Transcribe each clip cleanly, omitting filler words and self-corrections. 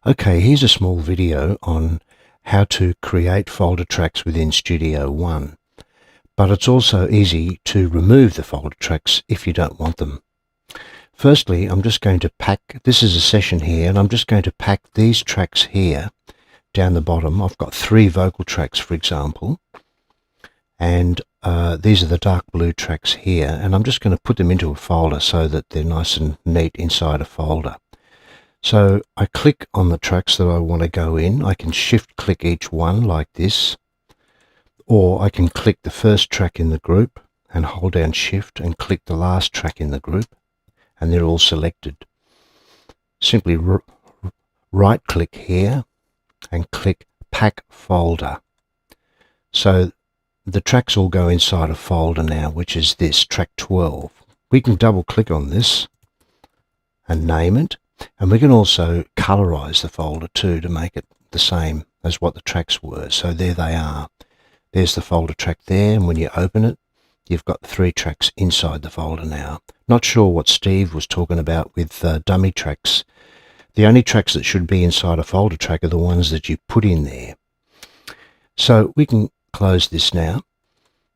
Okay, here's a small video on how to create folder tracks within Studio One, but it's also easy to remove the folder tracks if you don't want them. Firstly, I'm just going to pack, this is a session here, and I'm just going to pack these tracks here down the bottom. I've got 3 vocal tracks, for example, and these are the dark blue tracks here, and I'm just going to put them into a folder so that they're nice and neat inside a folder. So I click on the tracks that I want to go in. I can shift click each one like this, or I can click the first track in the group and hold down shift and click the last track in the group, and they're all selected. Simply right click here and click pack folder. So the tracks all go inside a folder now, which is this track 12. We can double click on this and name it. And we can also colorize the folder too to make it the same as what the tracks were. So there they are. There's the folder track there, and when you open it, you've got 3 tracks inside the folder now. Not sure what Steve was talking about with dummy tracks. The only tracks that should be inside a folder track are the ones that you put in there. So we can close this now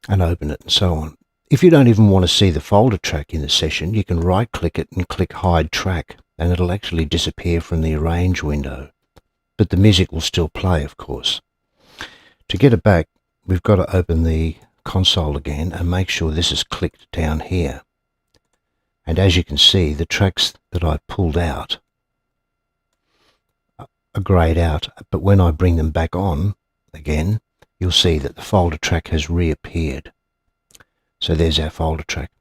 and open it and so on. If you don't even want to see the folder track in the session, you can right click it and click hide track, and it'll actually disappear from the arrange window, but the music will still play, of course. To get it back, we've got to open the console again and make sure this is clicked down here. And as you can see, the tracks that I pulled out are grayed out, but when I bring them back on again, you'll see that the folder track has reappeared. So there's our folder track.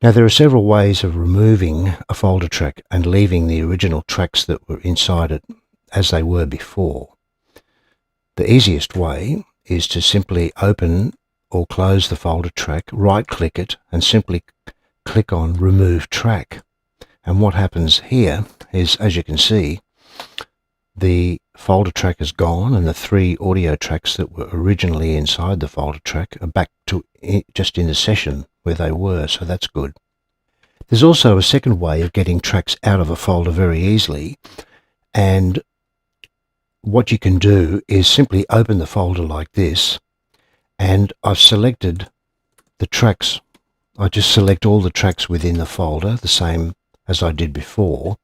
Now there are several ways of removing a folder track and leaving the original tracks that were inside it as they were before. The easiest way is to simply open or close the folder track, right click it and simply click on remove track. And what happens here is, as you can see, the folder track is gone and the 3 audio tracks that were originally inside the folder track are back to just in the session where they were, so that's good. There's also a second way of getting tracks out of a folder very easily, and what you can do is simply open the folder like this, and I've selected the tracks. I just select all the tracks within the folder, the same as I did before,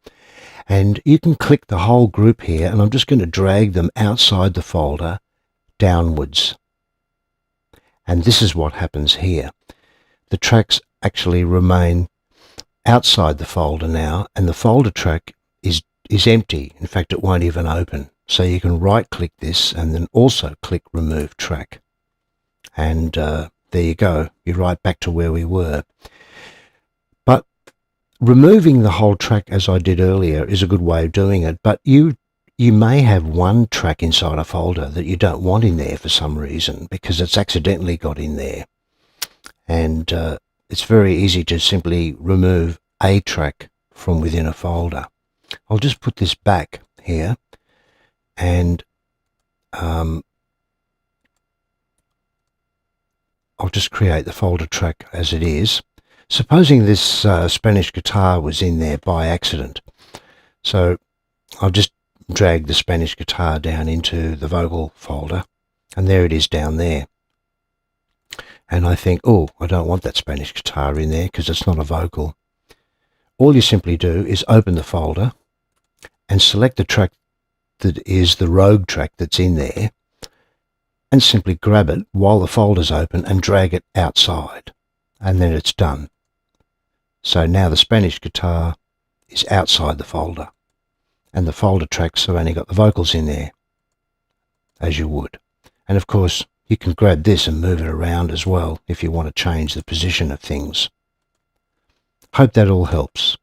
and you can click the whole group here, and I'm just going to drag them outside the folder downwards. And this is what happens here. The tracks actually remain outside the folder now, and the folder track is empty. In fact, it won't even open. So you can right click this and then also click remove track. And there you go. You're right back to where we were. But removing the whole track, as I did earlier, is a good way of doing it. But you may have one track inside a folder that you don't want in there for some reason because it's accidentally got in there. And it's very easy to simply remove a track from within a folder. I'll just put this back here and I'll just create the folder track as it is. Supposing this Spanish guitar was in there by accident. So I'll just drag the Spanish guitar down into the vocal folder, and there it is down there. And I think, oh, I don't want that Spanish guitar in there because it's not a vocal. All you simply do is open the folder and select the track that is the rogue track that's in there, and simply grab it while the folder's open and drag it outside, and then it's done. So now the Spanish guitar is outside the folder, and the folder tracks have only got the vocals in there, as you would. And of course, you can grab this and move it around as well if you want to change the position of things. Hope that all helps.